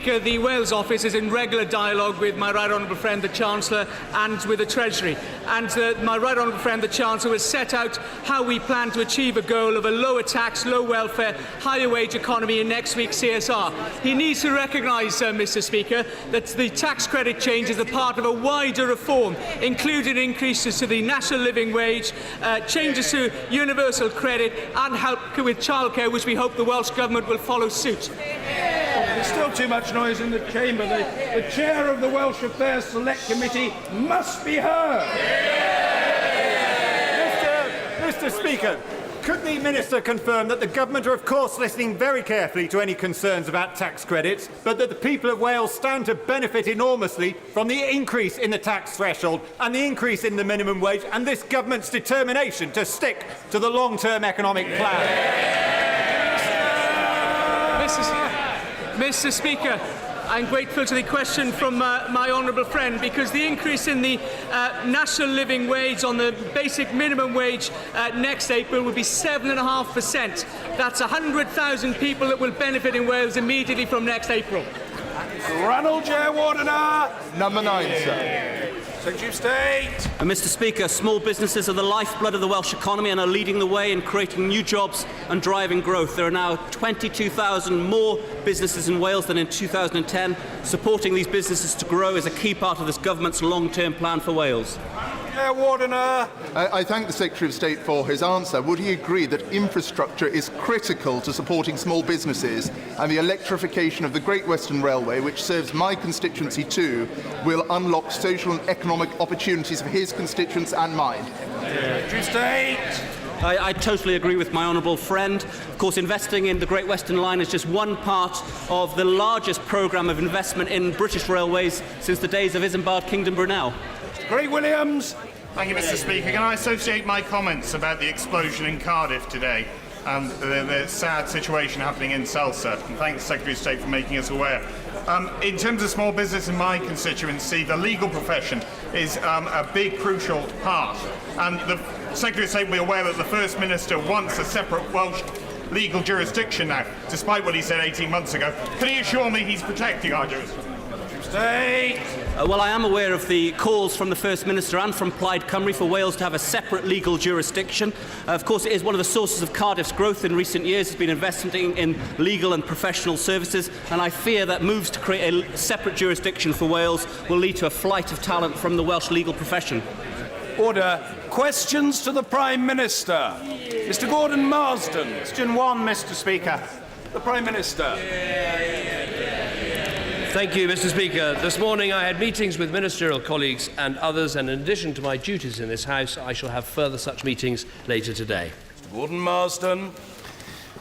Speaker, the Wales Office is in regular dialogue with my right honourable friend the Chancellor and with the Treasury. And my right honourable friend the Chancellor has set out how we plan to achieve a goal of a lower tax, low welfare, higher wage economy in next week's CSR. He needs to recognise, Mr Speaker, that the tax credit change is a part of a wider reform, including increases to the national living wage, changes to universal credit and help with childcare, which we hope the Welsh Government will follow suit. There's still too much noise in the chamber. The chair of the Welsh Affairs Select Committee must be heard. Mr Speaker, could the Minister confirm that the Government are of course listening very carefully to any concerns about tax credits, but that the people of Wales stand to benefit enormously from the increase in the tax threshold and the increase in the minimum wage, and this Government's determination to stick to the long-term economic plan? Mr Speaker, I'm grateful to the question from my honourable friend, because the increase in the national living wage on the basic minimum wage next April will be 7.5%. That's 100,000 people that will benefit in Wales immediately from next April. Ranald J. Wardener. Number 9, sir. Secretary of State. Mr Speaker, small businesses are the lifeblood of the Welsh economy and are leading the way in creating new jobs and driving growth. There are now 22,000 more businesses in Wales than in 2010. Supporting these businesses to grow is a key part of this Government's long-term plan for Wales. Wardener. I thank the Secretary of State for his answer. Would he agree that infrastructure is critical to supporting small businesses, and the electrification of the Great Western Railway, which serves my constituency too, will unlock social and economic opportunities for his constituents and mine? Secretary of State. I totally agree with my honourable friend. Of course, investing in the Great Western Line is just one part of the largest programme of investment in British railways since the days of Isambard Kingdom Brunel. Greg Williams. Thank you, Mr Speaker. Can I associate my comments about the explosion in Cardiff today and the sad situation happening in Salsa? And thank the Secretary of State for making us aware. In terms of small business in my constituency, the legal profession is a big, crucial part. And the Secretary of State will be aware that the First Minister wants a separate Welsh legal jurisdiction now, despite what he said 18 months ago. Can he assure me he's protecting our jurisdiction? Well, I am aware of the calls from the First Minister and from Plaid Cymru for Wales to have a separate legal jurisdiction. Of course, it is one of the sources of Cardiff's growth in recent years. It's been investing in legal and professional services, and I fear that moves to create a separate jurisdiction for Wales will lead to a flight of talent from the Welsh legal profession. Order. Questions to the Prime Minister. Mr Gordon Marsden. Question 1, Mr Speaker. The Prime Minister. Thank you, Mr Speaker. This morning I had meetings with ministerial colleagues and others, and in addition to my duties in this House, I shall have further such meetings later today. Mr Gordon Marsden.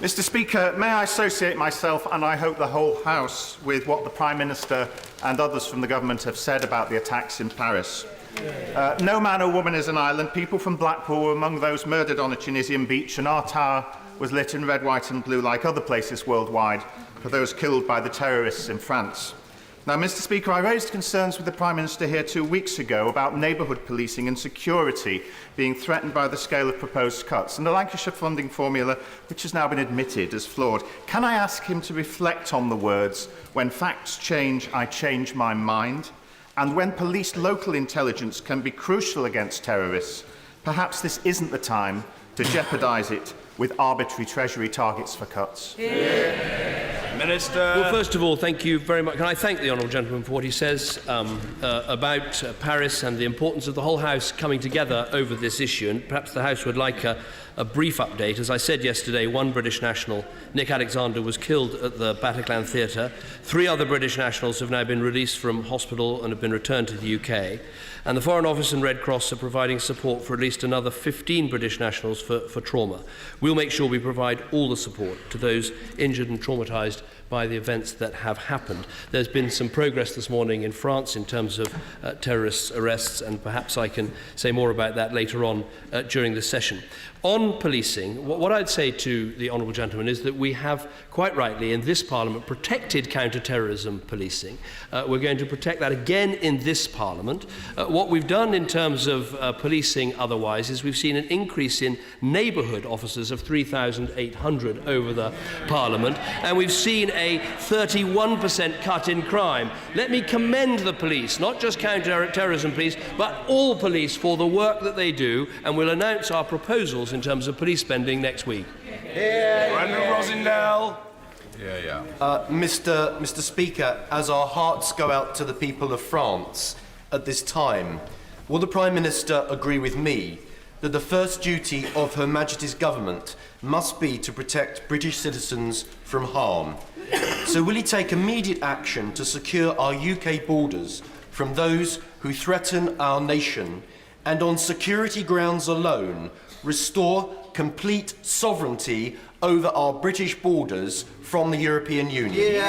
Mr Speaker, may I associate myself, and I hope the whole House, with what the Prime Minister and others from the Government have said about the attacks in Paris. No man or woman is an island. People from Blackpool were among those murdered on a Tunisian beach, and our tower was lit in red, white and blue like other places worldwide for those killed by the terrorists in France. Now, Mr Speaker, I raised concerns with the Prime Minister here 2 weeks ago about neighbourhood policing and security being threatened by the scale of proposed cuts, and the Lancashire funding formula, which has now been admitted as flawed. Can I ask him to reflect on the words, "When facts change, I change my mind"? And when police local intelligence can be crucial against terrorists, perhaps this isn't the time to jeopardise it with arbitrary Treasury targets for cuts. Minister. Well, first of all, thank you very much. Can I thank the honourable gentleman for what he says about Paris and the importance of the whole House coming together over this issue. And perhaps the House would like a brief update. As I said yesterday, one British national, Nick Alexander, was killed at the Bataclan Theatre. 3 other British nationals have now been released from hospital and have been returned to the UK. And the Foreign Office and Red Cross are providing support for at least another 15 British nationals for trauma. We'll make sure we provide all the support to those injured and traumatised by the events that have happened. There's been some progress this morning in France in terms of terrorist arrests, and perhaps I can say more about that later on during the session. On policing, what I'd say to the honourable gentleman is that we have, quite rightly, in this Parliament, protected counter-terrorism policing. We're going to protect that again in this Parliament. What we've done in terms of policing otherwise is we've seen an increase in neighbourhood officers of 3,800 over the Parliament, and we've seen a 31% cut in crime. Let me commend the police, not just counter-terrorism police, but all police for the work that they do, and we'll announce our proposals in terms of police spending next week. Brandon Rosendale. Mr. Speaker, as our hearts go out to the people of France at this time, will the Prime Minister agree with me that the first duty of Her Majesty's government must be to protect British citizens from harm? So will he take immediate action to secure our UK borders from those who threaten our nation, and on security grounds alone restore complete sovereignty over our British borders from the European Union?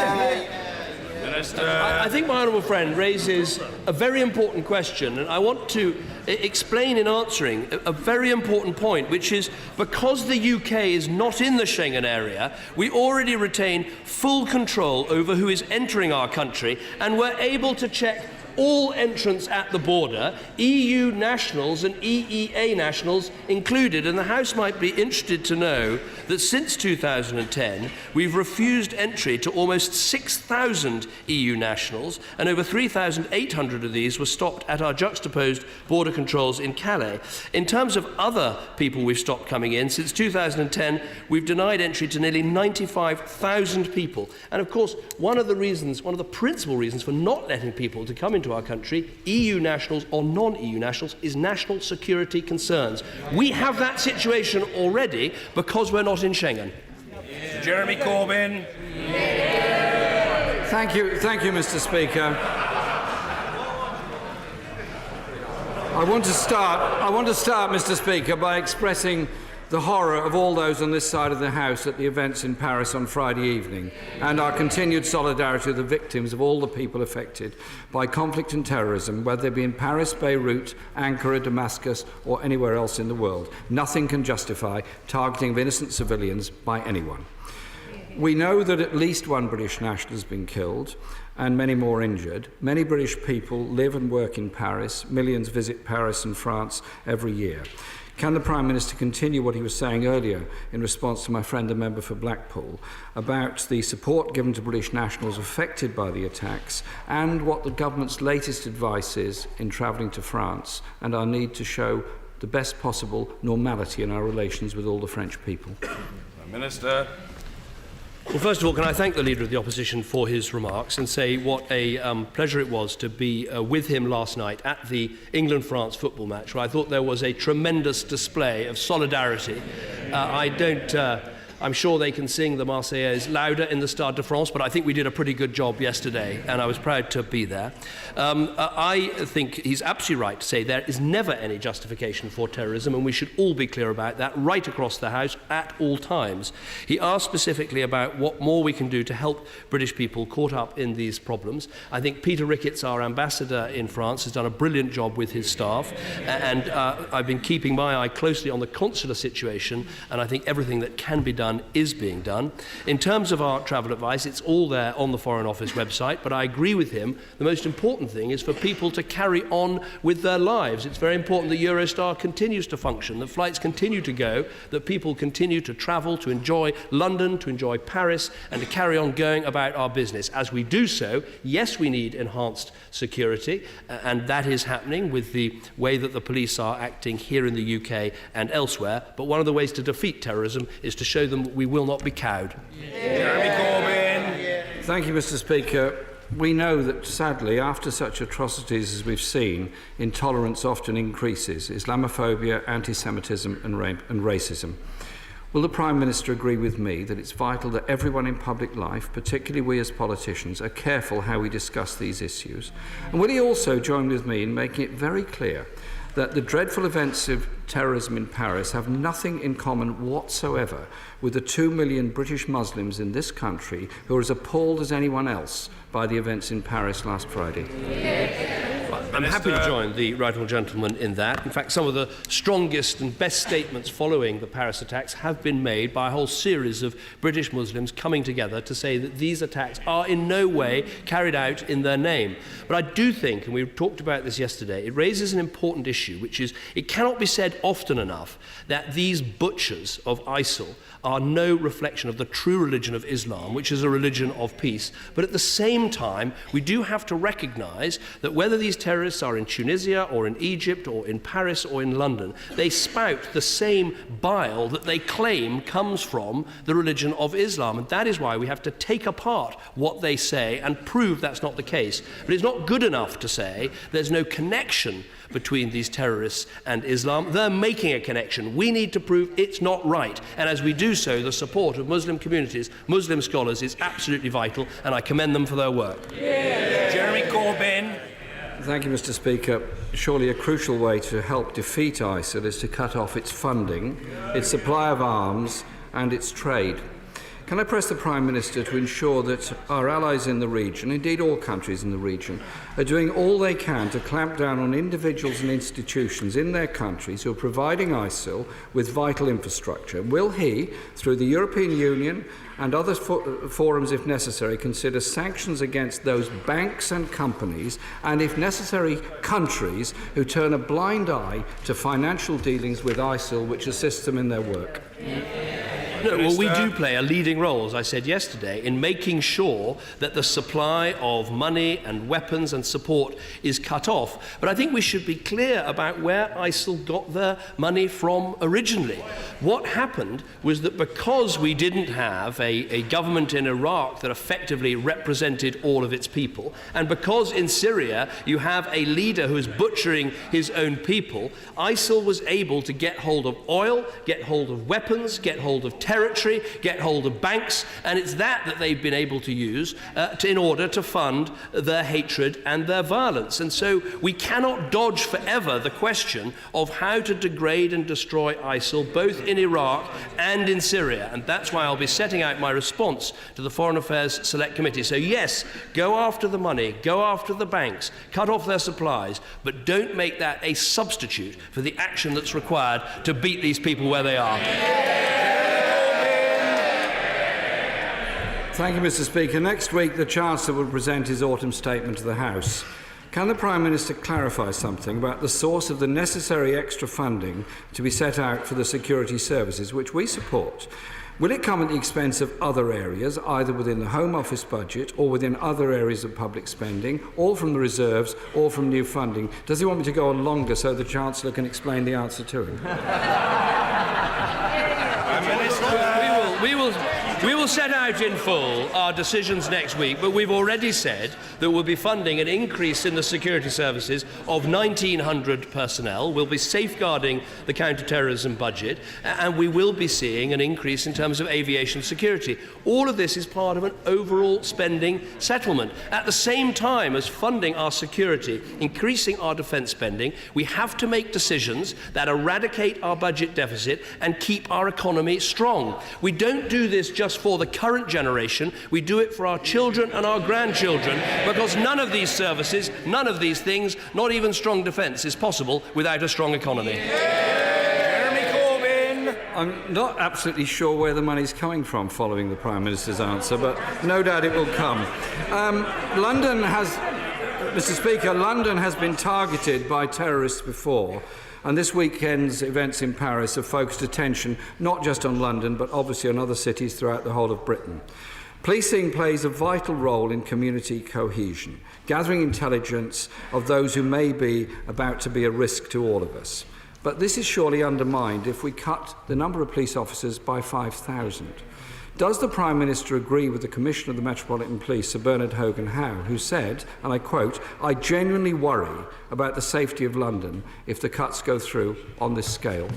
I think my honourable friend raises a very important question, and I want to explain in answering a very important point, which is because the UK is not in the Schengen area, we already retain full control over who is entering our country, and we're able to check all entrants at the border, EU nationals and EEA nationals included. And the House might be interested to know that since 2010, we've refused entry to almost 6,000 EU nationals, and over 3,800 of these were stopped at our juxtaposed border controls in Calais. In terms of other people we've stopped coming in, since 2010, we've denied entry to nearly 95,000 people. And of course, one of the principal reasons for not letting people to come into our country, EU nationals or non-EU nationals, is national security concerns. We have that situation already because we're not in Schengen. Jeremy Corbyn. Thank you, Mr. Speaker. I want to start, Mr. Speaker, by expressing the horror of all those on this side of the House at the events in Paris on Friday evening, and our continued solidarity with the victims of all the people affected by conflict and terrorism, whether they be in Paris, Beirut, Ankara, Damascus, or anywhere else in the world. Nothing can justify targeting of innocent civilians by anyone. We know that at least one British national has been killed and many more injured. Many British people live and work in Paris. Millions visit Paris and France every year. Can the Prime Minister continue what he was saying earlier in response to my friend, the member for Blackpool, about the support given to British nationals affected by the attacks, and what the government's latest advice is in travelling to France, and our need to show the best possible normality in our relations with all the French people? Minister. Well, first of all, can I thank the Leader of the Opposition for his remarks and say what a pleasure it was to be with him last night at the England-France football match, where I thought there was a tremendous display of solidarity. I'm sure they can sing the Marseillaise louder in the Stade de France, but I think we did a pretty good job yesterday, and I was proud to be there. I think he's absolutely right to say there is never any justification for terrorism, and we should all be clear about that right across the House at all times. He asked specifically about what more we can do to help British people caught up in these problems. I think Peter Ricketts, our ambassador in France, has done a brilliant job with his staff, and I've been keeping my eye closely on the consular situation, and I think everything that can be done is being done. In terms of our travel advice, it's all there on the Foreign Office website, but I agree with him. The most important thing is for people to carry on with their lives. It's very important that Eurostar continues to function, that flights continue to go, that people continue to travel, to enjoy London, to enjoy Paris, and to carry on going about our business. As we do so, yes, we need enhanced security, and that is happening with the way that the police are acting here in the UK and elsewhere. But one of the ways to defeat terrorism is to show them that we will not be cowed. Jeremy Corbyn. Thank you, Mr. Speaker. We know that, sadly, after such atrocities as we've seen, intolerance often increases, Islamophobia, anti-Semitism and racism. Will the Prime Minister agree with me that it's vital that everyone in public life, particularly we as politicians, are careful how we discuss these issues? And will he also join with me in making it very clear that the dreadful events of terrorism in Paris have nothing in common whatsoever with the 2 million British Muslims in this country who are as appalled as anyone else by the events in Paris last Friday? I'm happy to join the right honourable gentleman in that. In fact, some of the strongest and best statements following the Paris attacks have been made by a whole series of British Muslims coming together to say that these attacks are in no way carried out in their name. But I do think, and we talked about this yesterday, it raises an important issue, which is it cannot be said often enough that these butchers of ISIL are no reflection of the true religion of Islam, which is a religion of peace. But at the same time, we do have to recognise that whether these terrorists are in Tunisia or in Egypt or in Paris or in London, they spout the same bile that they claim comes from the religion of Islam. And that is why we have to take apart what they say and prove that's not the case. But it's not good enough to say there's no connection between these terrorists and Islam. They're making a connection. We need to prove it's not right. And as we do so, the support of Muslim communities, Muslim scholars, is absolutely vital, and I commend them for their work. Jeremy Corbyn. Thank you, Mr. Speaker. Surely a crucial way to help defeat ISIL is to cut off its funding, its supply of arms and its trade. Can I press the Prime Minister to ensure that our allies in the region, indeed all countries in the region, are doing all they can to clamp down on individuals and institutions in their countries who are providing ISIL with vital infrastructure? Will he, through the European Union and other forums if necessary, consider sanctions against those banks and companies and, if necessary, countries who turn a blind eye to financial dealings with ISIL which assists them in their work? No, well, we do play a leading role, as I said yesterday, in making sure that the supply of money and weapons and support is cut off. But I think we should be clear about where ISIL got their money from originally. What happened was that because we didn't have a government in Iraq that effectively represented all of its people, and because in Syria you have a leader who is butchering his own people, ISIL was able to get hold of oil, get hold of weapons, get hold of territory, get hold of banks, and it's that they've been able to use in order to fund their hatred and their violence. And so we cannot dodge forever the question of how to degrade and destroy ISIL, both in Iraq and in Syria. And that's why I'll be setting out my response to the Foreign Affairs Select Committee. So yes, go after the money, go after the banks, cut off their supplies, but don't make that a substitute for the action that's required to beat these people where they are. Thank you, Mr. Speaker. Next week, the Chancellor will present his autumn statement to the House. Can the Prime Minister clarify something about the source of the necessary extra funding to be set out for the security services, which we support? Will it come at the expense of other areas, either within the Home Office budget or within other areas of public spending, all from the reserves or from new funding? Does he want me to go on longer so the Chancellor can explain the answer to him? We will set out in full our decisions next week, but we've already said that we'll be funding an increase in the security services of 1,900 personnel. We'll be safeguarding the counter-terrorism budget, and we will be seeing an increase in terms of aviation security. All of this is part of an overall spending settlement. At the same time as funding our security, increasing our defence spending, we have to make decisions that eradicate our budget deficit and keep our economy strong. We don't do this just for the current generation, we do it for our children and our grandchildren, because none of these services, none of these things, not even strong defence, is possible without a strong economy. Jeremy Corbyn. I'm not absolutely sure where the money's coming from following the Prime Minister's answer, but no doubt it will come. Mr. Speaker, London has been targeted by terrorists before. And this weekend's events in Paris have focused attention not just on London, but obviously on other cities throughout the whole of Britain. Policing plays a vital role in community cohesion, gathering intelligence of those who may be about to be a risk to all of us. But this is surely undermined if we cut the number of police officers by 5,000. Does the Prime Minister agree with the Commissioner of the Metropolitan Police, Sir Bernard Hogan-Howe, who said, and I quote, "I genuinely worry about the safety of London if the cuts go through on this scale"?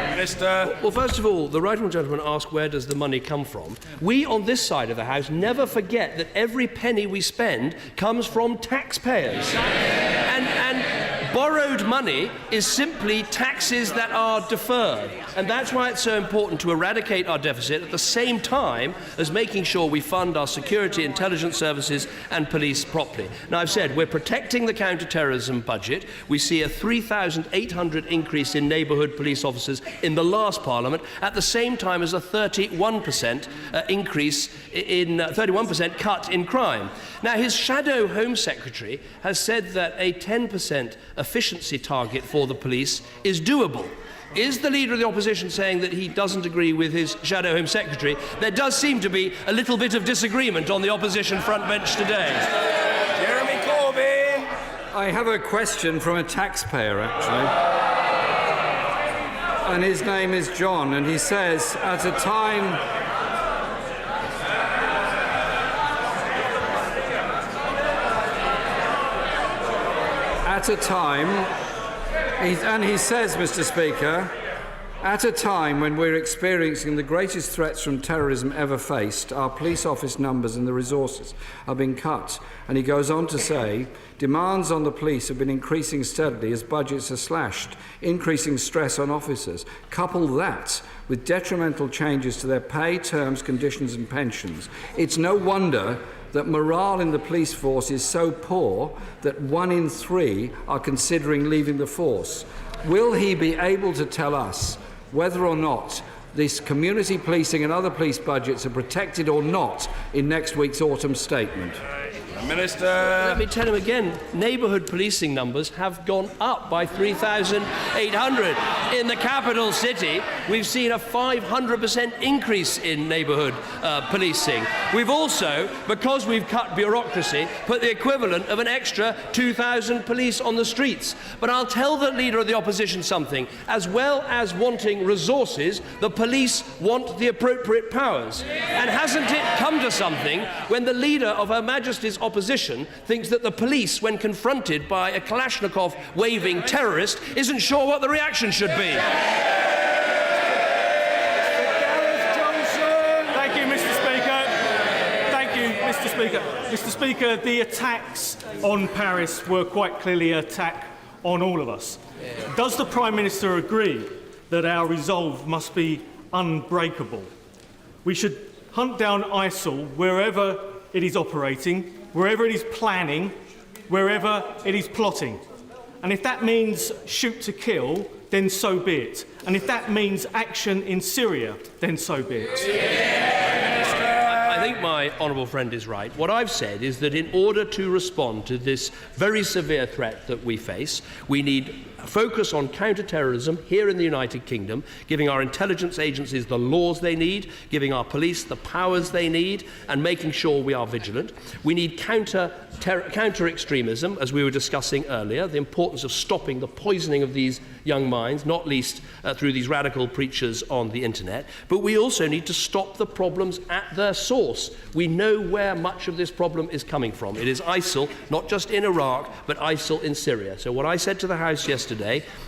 Minister. Well, first of all, the right honourable gentleman asked where does the money come from. We on this side of the House never forget that every penny we spend comes from taxpayers. And Borrowed money is simply taxes that are deferred. And that's why it's so important to eradicate our deficit at the same time as making sure we fund our security, intelligence services and police properly. Now, I've said we're protecting the counter-terrorism budget. We see a 3,800 increase in neighbourhood police officers in the last Parliament, at the same time as a 31% increase in 31% cut in crime. Now, his shadow Home Secretary has said that a 10% efficiency target for the police is doable. Is the Leader of the Opposition saying that he doesn't agree with his shadow Home Secretary? There does seem to be a little bit of disagreement on the opposition front bench today. Jeremy Corbyn! I have a question from a taxpayer, actually. And his name is John, and he says, at a time... and he says, Mr. Speaker, at a time when we're experiencing the greatest threats from terrorism ever faced, our police office numbers and the resources are being cut. And he goes on to say, demands on the police have been increasing steadily as budgets are slashed, increasing stress on officers. Couple that with detrimental changes to their pay, terms, conditions and pensions. It's no wonder that morale in the police force is so poor that 1 in 3 are considering leaving the force. Will he be able to tell us whether or not this community policing and other police budgets are protected or not in next week's autumn statement? Minister. Let me tell him again, neighbourhood policing numbers have gone up by 3,800. In the capital city, we've seen a 500% increase in neighbourhood policing. We've also, because we've cut bureaucracy, put the equivalent of an extra 2,000 police on the streets. But I'll tell the Leader of the Opposition something. As well as wanting resources, the police want the appropriate powers. And hasn't it come to something when the Leader of Her Majesty's Opposition thinks that the police, when confronted by a Kalashnikov-waving terrorist, isn't sure what the reaction should be? Thank you, Mr. Speaker. Thank you, Mr. Speaker. Mr. Speaker, the attacks on Paris were quite clearly an attack on all of us. Does the Prime Minister agree that our resolve must be unbreakable? We should hunt down ISIL wherever it is operating, wherever it is planning, wherever it is plotting. And if that means shoot to kill, then so be it. And if that means action in Syria, then so be it. I think my honourable friend is right. What I've said is that in order to respond to this very severe threat that we face, we need focus on counter-terrorism here in the United Kingdom, giving our intelligence agencies the laws they need, giving our police the powers they need, and making sure we are vigilant. We need counter-extremism, as we were discussing earlier, the importance of stopping the poisoning of these young minds, not least through these radical preachers on the internet. But we also need to stop the problems at their source. We know where much of this problem is coming from. It is ISIL, not just in Iraq, but ISIL in Syria. So what I said to the House yesterday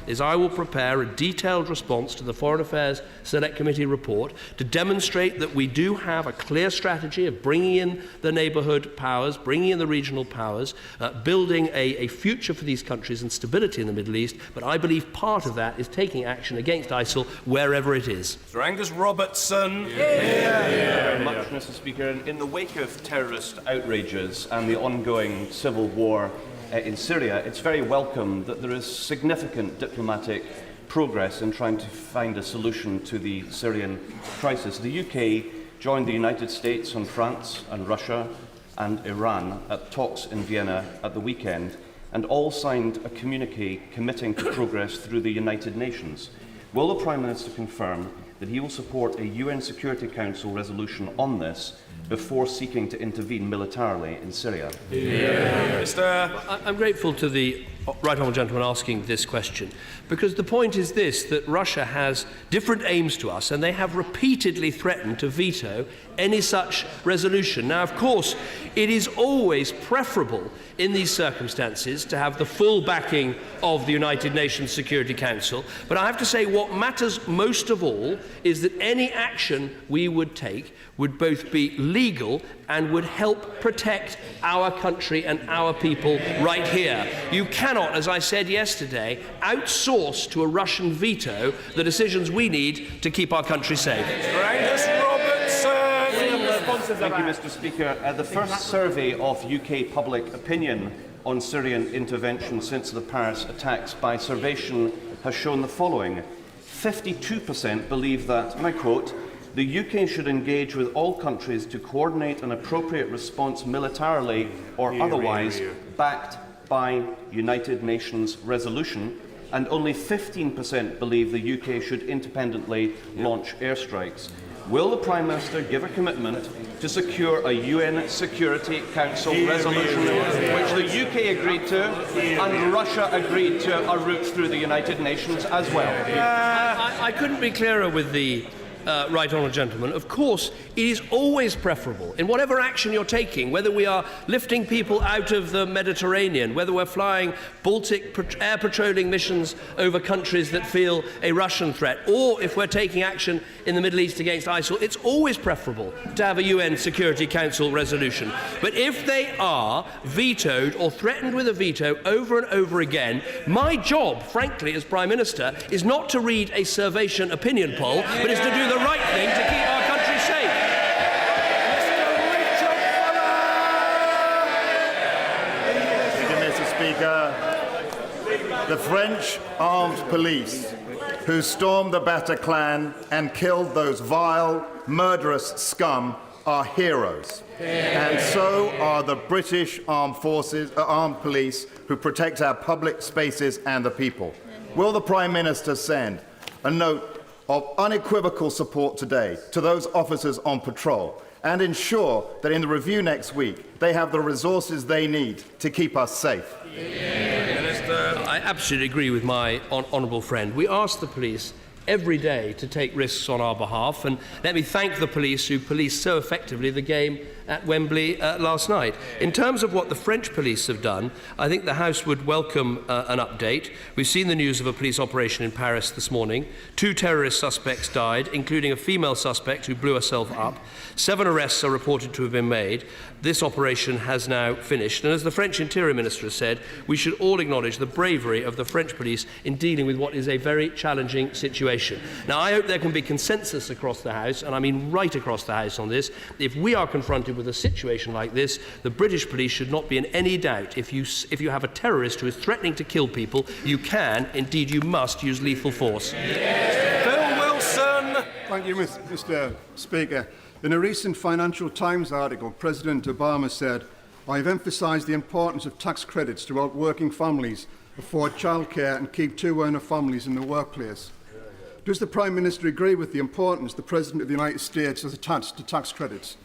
is I will prepare a detailed response to the Foreign Affairs Select Committee report to demonstrate that we do have a clear strategy of bringing in the neighbourhood powers, bringing in the regional powers, building a future for these countries and stability in the Middle East. But I believe part of that is taking action against ISIL wherever it is. Sir Angus Robertson. Thank you very much, Mr. Speaker. In the wake of terrorist outrages and the ongoing civil war in Syria, it's very welcome that there is significant diplomatic progress in trying to find a solution to the Syrian crisis. The UK joined the United States and France and Russia and Iran at talks in Vienna at the weekend, and all signed a communique committing to progress through the United Nations. Will the Prime Minister confirm that he will support a UN Security Council resolution on this before seeking to intervene militarily in Syria? I'm grateful to the Right Honourable Gentleman asking this question, because the point is this, that Russia has different aims to us, and they have repeatedly threatened to veto any such resolution. Now, of course, it is always preferable in these circumstances to have the full backing of the United Nations Security Council, but I have to say what matters most of all is that any action we would take would both be legal and would help protect our country and our people right here. You cannot, as I said yesterday, outsource to a Russian veto the decisions we need to keep our country safe. Thank you, Mr. Speaker. The first survey of UK public opinion on Syrian intervention since the Paris attacks by Survation has shown the following. 52% believe that, and I quote, the UK should engage with all countries to coordinate an appropriate response militarily or otherwise backed by United Nations resolution, and only 15% believe the UK should independently launch airstrikes. Will the Prime Minister give a commitment to secure a UN Security Council resolution which the UK agreed to and Russia agreed to a route through the United Nations as well? I couldn't be clearer with the right honourable gentleman. Of course, it is always preferable in whatever action you're taking, whether we are lifting people out of the Mediterranean, whether we're flying Baltic air patrolling missions over countries that feel a Russian threat, or if we're taking action in the Middle East against ISIL, it's always preferable to have a UN Security Council resolution. But if they are vetoed or threatened with a veto over and over again, my job, frankly, as Prime Minister, is not to read a Survation opinion poll, but is to do the right thing to keep our country safe. Mr. Speaker, the French armed police who stormed the Bataclan and killed those vile, murderous scum are heroes. And so are the British armed police who protect our public spaces and the people. Will the Prime Minister send a note of unequivocal support today to those officers on patrol and ensure that in the review next week they have the resources they need to keep us safe? I absolutely agree with my honourable friend. We ask the police every day to take risks on our behalf, and let me thank the police who policed so effectively the game at Wembley last night. In terms of what the French police have done, I think the House would welcome an update. We've seen the news of a police operation in Paris this morning. 2 terrorist suspects died, including a female suspect who blew herself up. 7 arrests are reported to have been made. This operation has now finished. And as the French Interior Minister has said, we should all acknowledge the bravery of the French police in dealing with what is a very challenging situation. Now, I hope there can be consensus across the House, and I mean right across the House on this. If we are confronted with a situation like this, the British police should not be in any doubt. If you have a terrorist who is threatening to kill people, you can, indeed you must, use lethal force. Bill Wilson. Thank you, Mr. Speaker. In a recent Financial Times article, President Obama said, "I have emphasised the importance of tax credits to help working families afford childcare and keep 2 earner families in the workplace." Does the Prime Minister agree with the importance the President of the United States has attached to tax credits?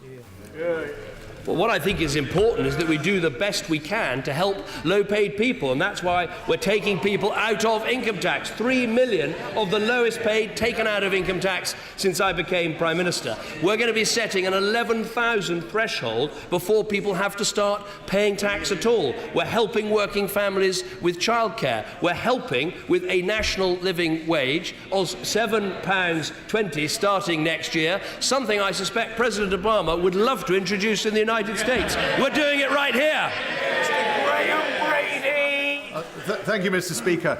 Well, what I think is important is that we do the best we can to help low-paid people, and that's why we're taking people out of income tax. 3 million of the lowest paid taken out of income tax since I became Prime Minister. We're going to be setting an 11,000 threshold before people have to start paying tax at all. We're helping working families with childcare. We're helping with a national living wage of £7.20 starting next year, something I suspect President Obama would love to introduce in the United States. We're doing it right here. Thank you, Mr. Speaker.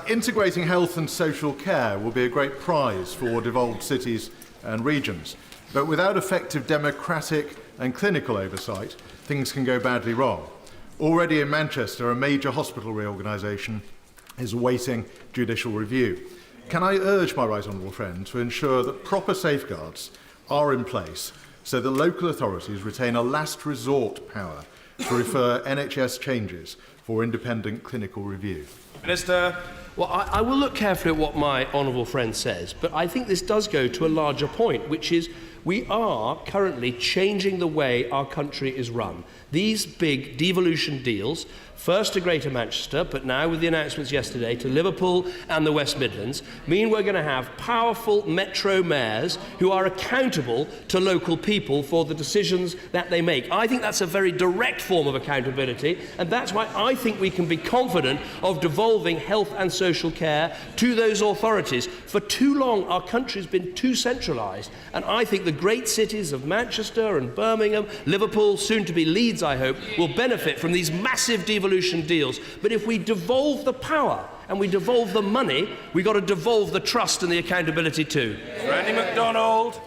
Integrating health and social care will be a great prize for devolved cities and regions. But without effective democratic and clinical oversight, things can go badly wrong. Already in Manchester, a major hospital reorganisation is awaiting judicial review. Can I urge my right honourable friend to ensure that proper safeguards are in place so that local authorities retain a last resort power to refer NHS changes for independent clinical review? Minister. Well, I will look carefully at what my honourable friend says, but I think this does go to a larger point, which is we are currently changing the way our country is run. These big devolution deals, first to Greater Manchester, but now with the announcements yesterday to Liverpool and the West Midlands, mean we're going to have powerful metro mayors who are accountable to local people for the decisions that they make. I think that's a very direct form of accountability, and that's why I think we can be confident of devolving health and social care to those authorities. For too long, our country's been too centralised, and I think the great cities of Manchester and Birmingham, Liverpool, soon to be Leeds, I hope, will benefit from these massive devolution deals. But if we devolve the power and we devolve the money, we've got to devolve the trust and the accountability too. Randy MacDonald.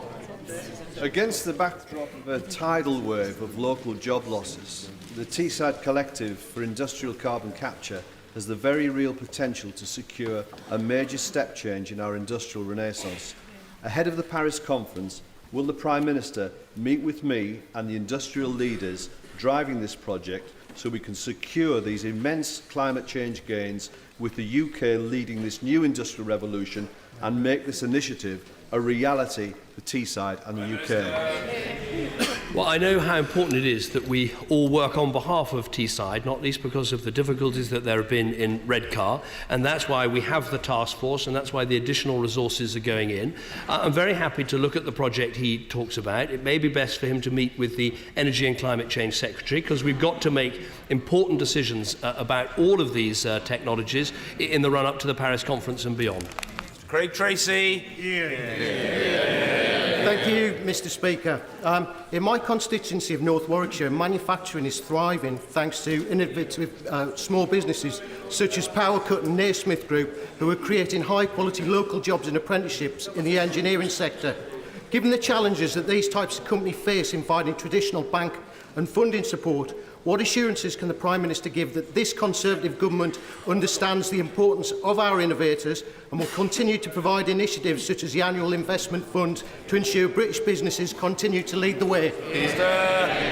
Against the backdrop of a tidal wave of local job losses, the Teesside Collective for Industrial Carbon Capture has the very real potential to secure a major step change in our industrial renaissance. Ahead of the Paris conference, will the Prime Minister meet with me and the industrial leaders driving this project so we can secure these immense climate change gains with the UK leading this new industrial revolution and make this initiative a reality for Teesside and the UK? Well, I know how important it is that we all work on behalf of Teesside, not least because of the difficulties that there have been in Redcar, and that's why we have the task force, and that's why the additional resources are going in. I'm very happy to look at the project he talks about. It may be best for him to meet with the Energy and Climate Change Secretary, because we've got to make important decisions about all of these technologies in the run-up to the Paris conference and beyond. Craig Tracy. Thank you, Mr Speaker. In my constituency of North Warwickshire, manufacturing is thriving thanks to innovative small businesses such as Powercut and Naismith Group, who are creating high-quality local jobs and apprenticeships in the engineering sector. Given the challenges that these types of companies face in finding traditional bank and funding support, what assurances can the Prime Minister give that this Conservative government understands the importance of our innovators and will continue to provide initiatives such as the Annual Investment Fund to ensure British businesses continue to lead the way?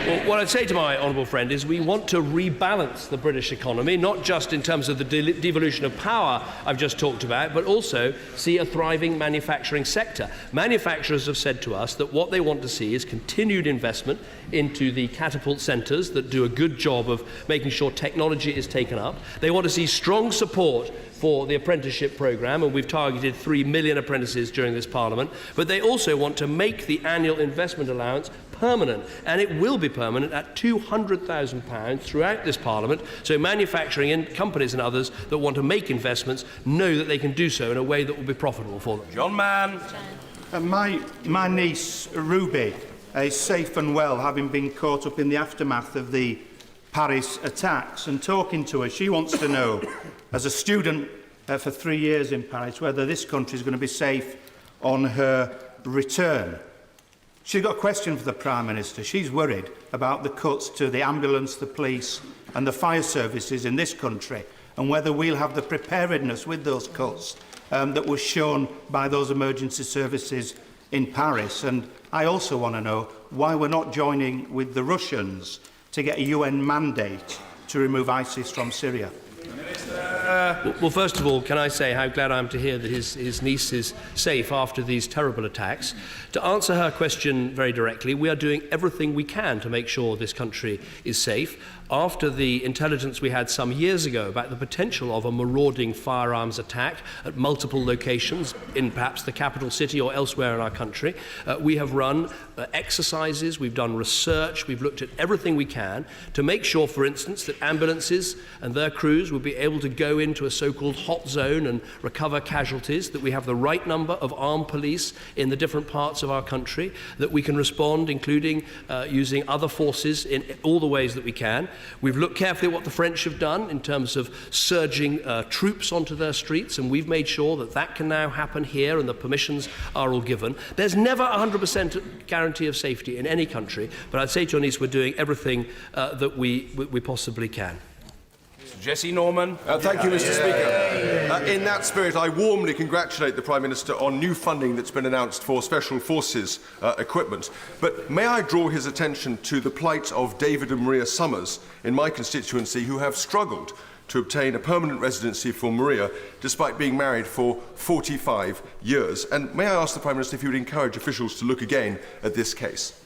Well, what I'd say to my honourable friend is we want to rebalance the British economy, not just in terms of the devolution of power I've just talked about, but also see a thriving manufacturing sector. Manufacturers have said to us that what they want to see is continued investment into the catapult centres that do a good job of making sure technology is taken up. They want to see strong support for the apprenticeship programme, and we've targeted 3 million apprentices during this Parliament, but they also want to make the annual investment allowance permanent, and it will be permanent at £200,000 throughout this Parliament, so manufacturing and companies and others that want to make investments know that they can do so in a way that will be profitable for them. John Mann. My niece, Ruby, is safe and well, having been caught up in the aftermath of the Paris attacks, and talking to her, she wants to know, as a student for 3 years in Paris, whether this country is going to be safe on her return. She's got a question for the Prime Minister. She's worried about the cuts to the ambulance, the police and the fire services in this country, and whether we'll have the preparedness with those cuts that was shown by those emergency services in Paris. And I also want to know why we're not joining with the Russians to get a UN mandate to remove ISIS from Syria. Well, first of all, can I say how glad I am to hear that his niece is safe after these terrible attacks. To answer her question very directly, we are doing everything we can to make sure this country is safe. After the intelligence we had some years ago about the potential of a marauding firearms attack at multiple locations in perhaps the capital city or elsewhere in our country, we have run exercises, we've done research, we've looked at everything we can to make sure, for instance, that ambulances and their crews will be able to go into a so-called hot zone and recover casualties, that we have the right number of armed police in the different parts of our country, that we can respond, including using other forces in all the ways that we can. We've looked carefully at what the French have done in terms of surging troops onto their streets, and we've made sure that that can now happen here and the permissions are all given. There's never a 100% guarantee of safety in any country, but I'd say to your niece we're doing everything that we possibly can. Jesse Norman. Thank you, Mr. Speaker. In that spirit, I warmly congratulate the Prime Minister on new funding that's been announced for Special Forces equipment. But may I draw his attention to the plight of David and Maria Summers in my constituency, who have struggled to obtain a permanent residency for Maria, despite being married for 45 years? And may I ask the Prime Minister if he would encourage officials to look again at this case?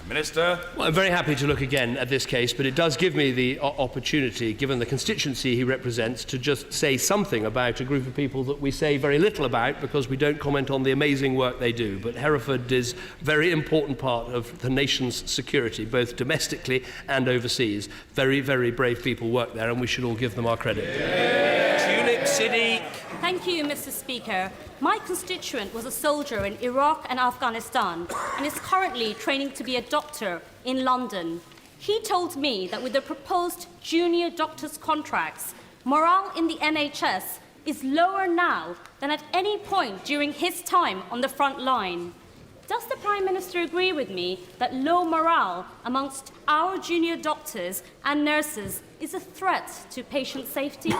Minister. Well, I'm very happy to look again at this case, but it does give me the opportunity, given the constituency he represents, to just say something about a group of people that we say very little about because we don't comment on the amazing work they do. But Hereford is a very important part of the nation's security, both domestically and overseas. Very, very brave people work there, and we should all give them our credit. Tulip City. Thank you, Mr. Speaker. My constituent was a soldier in Iraq and Afghanistan and is currently training to be a doctor in London. He told me that with the proposed junior doctors' contracts, morale in the NHS is lower now than at any point during his time on the front line. Does the Prime Minister agree with me that low morale amongst our junior doctors and nurses is a threat to patient safety?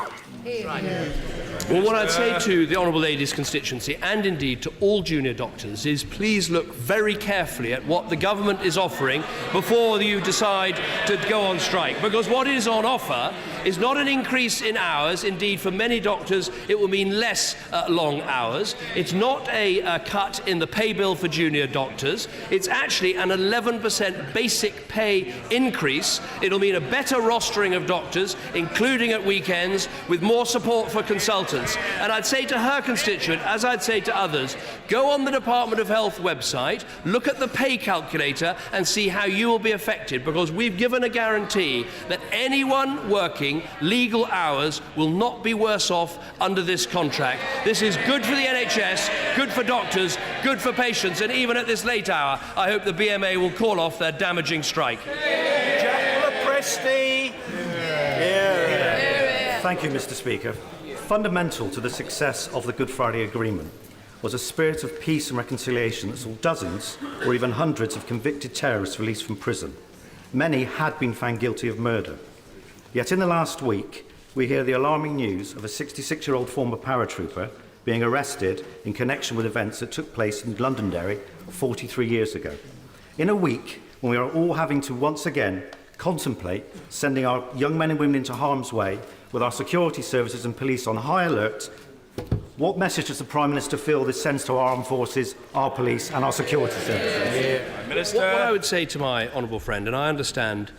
Well, what I'd say to the Honourable Lady's constituency, and indeed to all junior doctors, is please look very carefully at what the government is offering before you decide to go on strike. Because what is on offer is not an increase in hours. Indeed, for many doctors, it will mean less long hours. It's not a cut in the pay bill for junior doctors. It's actually an 11% basic pay increase. It'll mean a better rostering of doctors, including at weekends, with more support for consultants. And I'd say to her constituent, as I'd say to others, go on the Department of Health website, look at the pay calculator and see how you will be affected, because we've given a guarantee that anyone working legal hours will not be worse off under this contract. This is good for the NHS, good for doctors, good for patients, and even at this late hour, I hope the BMA will call off their damaging strike. Thank you, Mr. Speaker. Fundamental to the success of the Good Friday Agreement was a spirit of peace and reconciliation that saw dozens or even hundreds of convicted terrorists released from prison. Many had been found guilty of murder. Yet in the last week, we hear the alarming news of a 66-year-old former paratrooper being arrested in connection with events that took place in Londonderry 43 years ago. In a week when we are all having to once again contemplate sending our young men and women into harm's way with our security services and police on high alert, what message does the Prime Minister feel this sends to our armed forces, our police and our security services? What I would say to my honourable friend, and I understand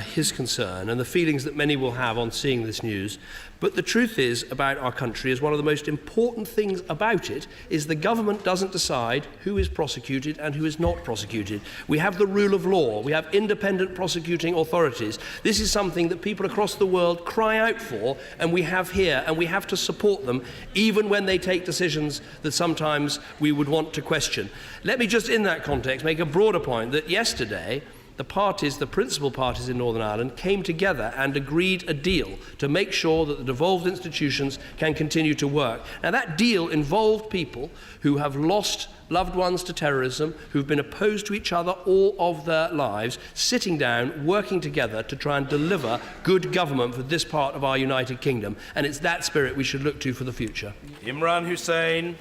his concern and the feelings that many will have on seeing this news, but the truth is about our country is one of the most important things about it is the government doesn't decide who is prosecuted and who is not prosecuted. We have the rule of law. We have independent prosecuting authorities. This is something that people across the world cry out for, and we have here, and we have to support them even when they take decisions that sometimes we would want to question. Let me just in that context make a broader point that yesterday the principal parties in Northern Ireland came together and agreed a deal to make sure that the devolved institutions can continue to work. Now that deal involved people who have lost loved ones to terrorism, who've been opposed to each other all of their lives, sitting down, working together to try and deliver good government for this part of our United Kingdom. And it's that spirit we should look to for the future. Imran Hussain.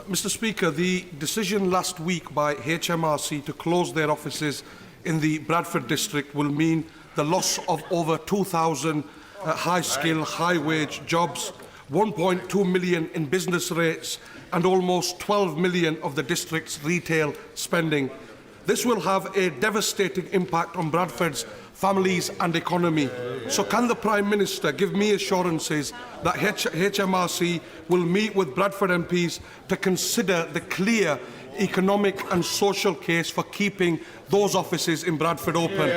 Mr. Speaker, the decision last week by HMRC to close their offices in the Bradford district will mean the loss of over 2,000 high-skill, high-wage jobs, 1.2 million in business rates and almost 12 million of the district's retail spending. This will have a devastating impact on Bradford's families and economy. So can the Prime Minister give me assurances that HMRC will meet with Bradford MPs to consider the clear economic and social case for keeping those offices in Bradford open?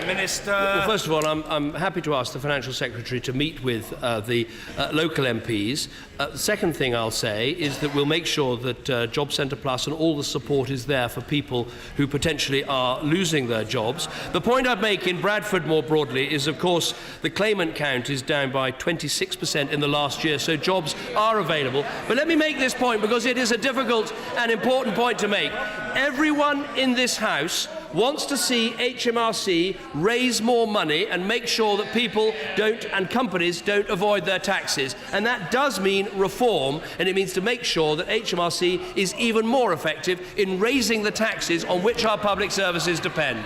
Minister. Well, first of all, I'm happy to ask the Financial Secretary to meet with the local MPs. The second thing I'll say is that we'll make sure that Job Centre Plus and all the support is there for people who potentially are losing their jobs. The point I'd make in Bradford more broadly is, of course, the claimant count is down by 26% in the last year, so jobs are available. But let me make this point because it is a difficult and important point to make. Everyone in this House wants to see HMRC raise more money and make sure that people don't and companies don't avoid their taxes. And that does mean reform, and it means to make sure that HMRC is even more effective in raising the taxes on which our public services depend.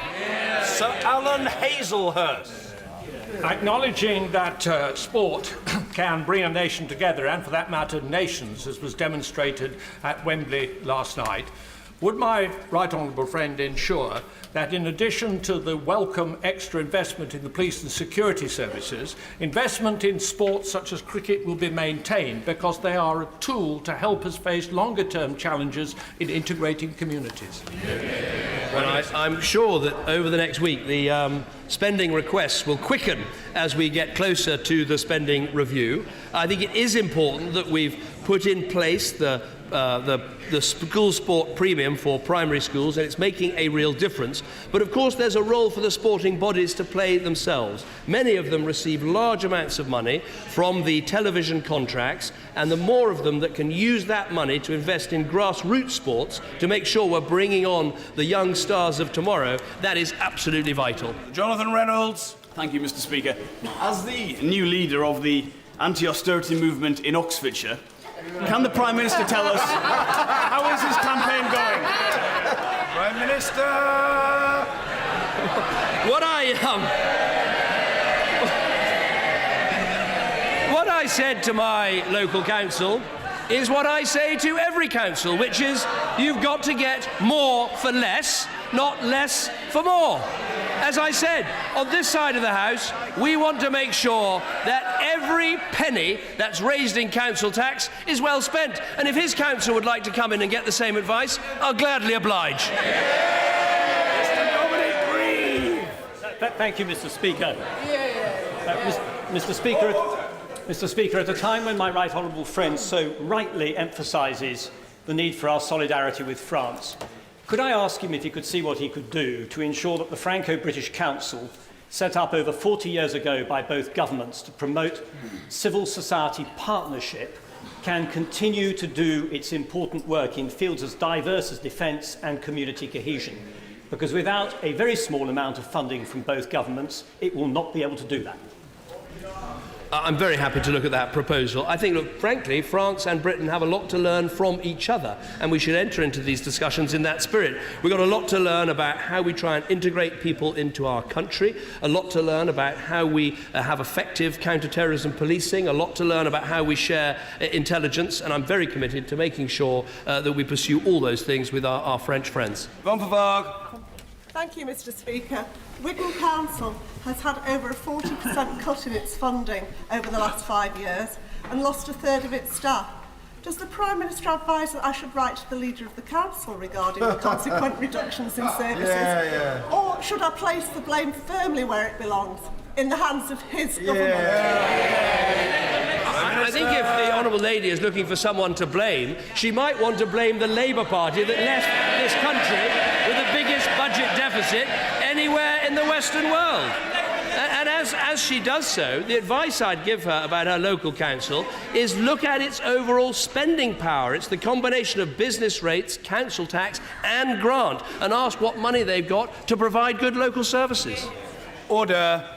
Sir Alan Hazelhurst. Acknowledging that sport can bring a nation together, and for that matter nations, as was demonstrated at Wembley last night, would my right honourable friend ensure that in addition to the welcome extra investment in the police and security services, investment in sports such as cricket will be maintained because they are a tool to help us face longer-term challenges in integrating communities? Well, I'm sure that over the next week the spending requests will quicken as we get closer to the spending review. I think it is important that we've put in place the school sport premium for primary schools, and it's making a real difference. But of course there's a role for the sporting bodies to play themselves. Many of them receive large amounts of money from the television contracts, and the more of them that can use that money to invest in grassroots sports to make sure we're bringing on the young stars of tomorrow, that is absolutely vital. Jonathan Reynolds. Thank you, Mr. Speaker. As the new leader of the anti-austerity movement in Oxfordshire, can the Prime Minister tell us how is his campaign going? Prime Minister! What I said to my local council is what I say to every council, which is you've got to get more for less, not less for more. As I said, on this side of the House, we want to make sure that every penny that's raised in council tax is well spent. And if his council would like to come in and get the same advice, I'll gladly oblige. Thank you, Mr. Speaker. Mr. Speaker, at a time when my right honourable friend so rightly emphasises the need for our solidarity with France, could I ask him if he could see what he could do to ensure that the Franco-British Council, set up over 40 years ago by both governments to promote civil society partnership, can continue to do its important work in fields as diverse as defence and community cohesion? Because without a very small amount of funding from both governments, it will not be able to do that. I'm very happy to look at that proposal. I think, look, frankly, France and Britain have a lot to learn from each other, and we should enter into these discussions in that spirit. We've got a lot to learn about how we try and integrate people into our country, a lot to learn about how we have effective counter-terrorism policing, a lot to learn about how we share intelligence, and I'm very committed to making sure that we pursue all those things with our French friends. Thank you, Mr. Speaker. Wigan Council has had over a 40% cut in its funding over the last 5 years and lost a third of its staff. Does the Prime Minister advise that I should write to the Leader of the Council regarding the consequent reductions in services? Or should I place the blame firmly where it belongs, in the hands of his government? I think if the Honourable Lady is looking for someone to blame, she might want to blame the Labour Party that left this country with the biggest budget deficit anywhere in the Western world. And as she does so, the advice I'd give her about her local council is look at its overall spending power. It's the combination of business rates, council tax and grant, and ask what money they've got to provide good local services. Order.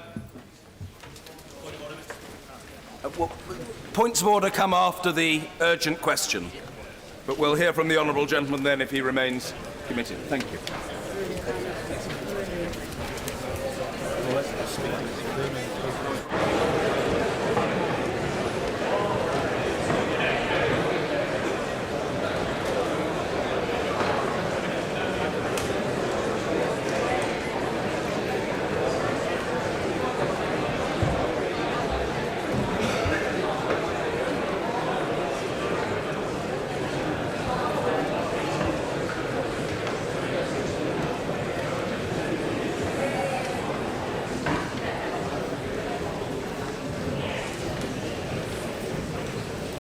Points of order come after the urgent question. But we'll hear from the honourable gentleman then if he remains committed. Thank you.